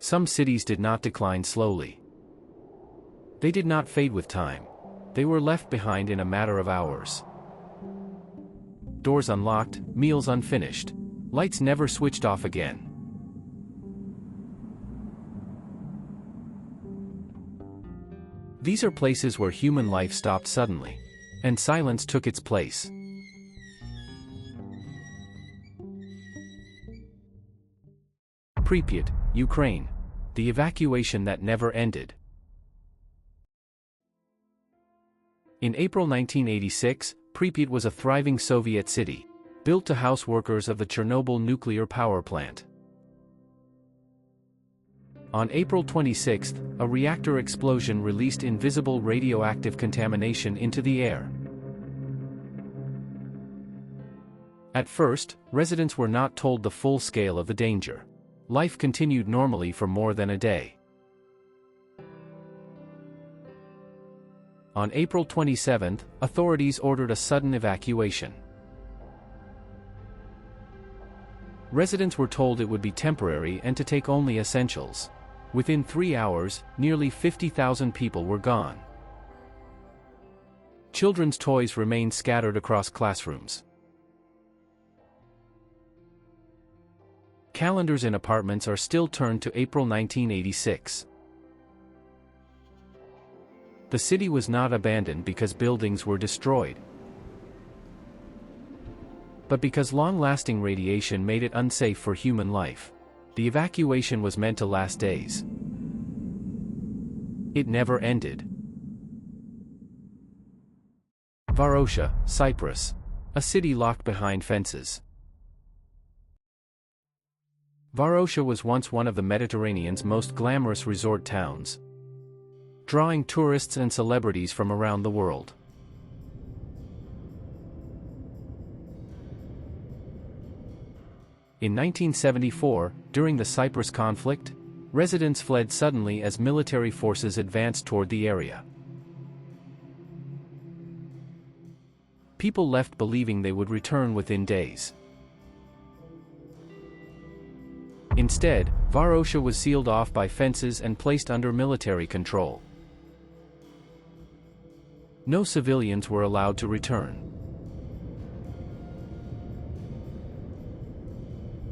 Some cities did not decline slowly. They did not fade with time. They were left behind in a matter of hours. Doors unlocked, meals unfinished. Lights never switched off again. These are places where human life stopped suddenly, and silence took its place. Pripyat, Ukraine. The evacuation that never ended. In April 1986, Pripyat was a thriving Soviet city, built to house workers of the Chernobyl nuclear power plant. On April 26, a reactor explosion released invisible radioactive contamination into the air. At first, residents were not told the full scale of the danger. Life continued normally for more than a day. On April 27, authorities ordered a sudden evacuation. Residents were told it would be temporary and to take only essentials. Within 3 hours, nearly 50,000 people were gone. Children's toys remained scattered across classrooms. Calendars in apartments are still turned to April 1986. The city was not abandoned because buildings were destroyed, but because long-lasting radiation made it unsafe for human life. The evacuation was meant to last days. It never ended. Varosha, Cyprus. A city locked behind fences. Varosha was once one of the Mediterranean's most glamorous resort towns, drawing tourists and celebrities from around the world. In 1974, during the Cyprus conflict, residents fled suddenly as military forces advanced toward the area. People left believing they would return within days. Instead, Varosha was sealed off by fences and placed under military control. No civilians were allowed to return.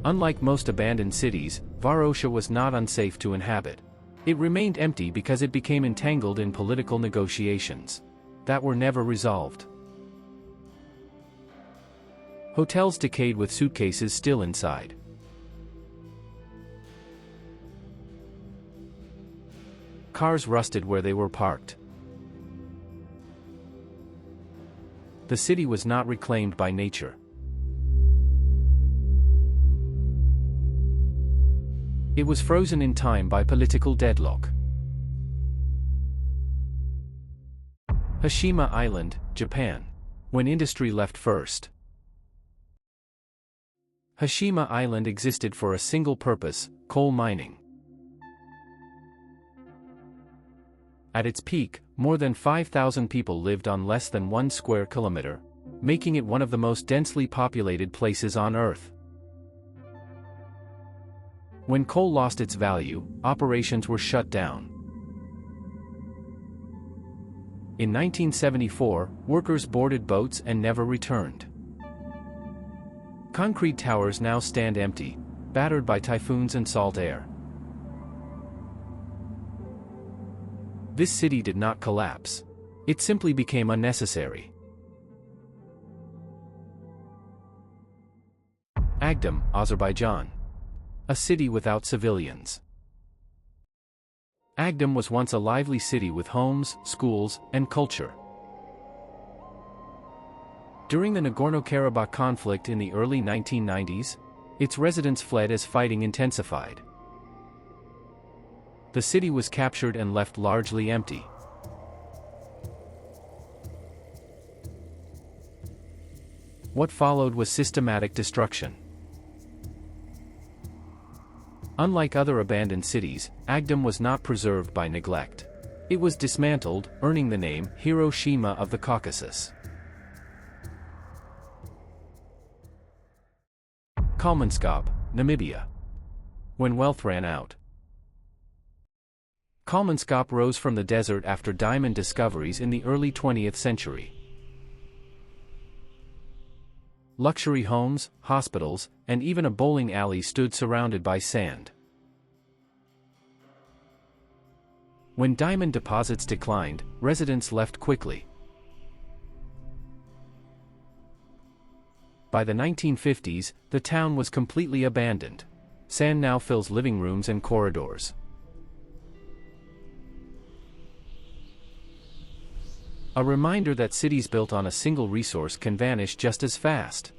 Unlike most abandoned cities, Varosha was not unsafe to inhabit. It remained empty because it became entangled in political negotiations that were never resolved. Hotels decayed with suitcases still inside. Cars rusted where they were parked. The city was not reclaimed by nature. It was frozen in time by political deadlock. Hashima Island, Japan. When industry left first. Hashima Island existed for a single purpose: coal mining. At its peak, more than 5,000 people lived on less than 1 square kilometer, making it one of the most densely populated places on Earth. When coal lost its value, operations were shut down. In 1974, workers boarded boats and never returned. Concrete towers now stand empty, battered by typhoons and salt air. This city did not collapse. It simply became unnecessary. Agdam, Azerbaijan. A city without civilians. Agdam was once a lively city with homes, schools, and culture. During the Nagorno-Karabakh conflict in the early 1990s, its residents fled as fighting intensified. The city was captured and left largely empty. What followed was systematic destruction. Unlike other abandoned cities, Agdam was not preserved by neglect. It was dismantled, earning the name Hiroshima of the Caucasus. Kolmanskop, Namibia. When wealth ran out. Kolmanskop rose from the desert after diamond discoveries in the early 20th century. Luxury homes, hospitals, and even a bowling alley stood surrounded by sand. When diamond deposits declined, residents left quickly. By the 1950s, the town was completely abandoned. Sand now fills living rooms and corridors. A reminder that cities built on a single resource can vanish just as fast.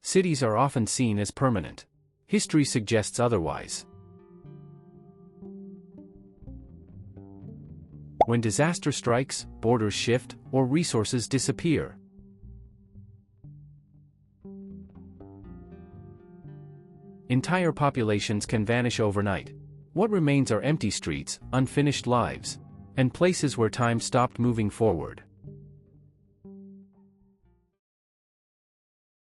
Cities are often seen as permanent. History suggests otherwise. When disaster strikes, borders shift, or resources disappear. Entire populations can vanish overnight. What remains are empty streets, unfinished lives, and places where time stopped moving forward.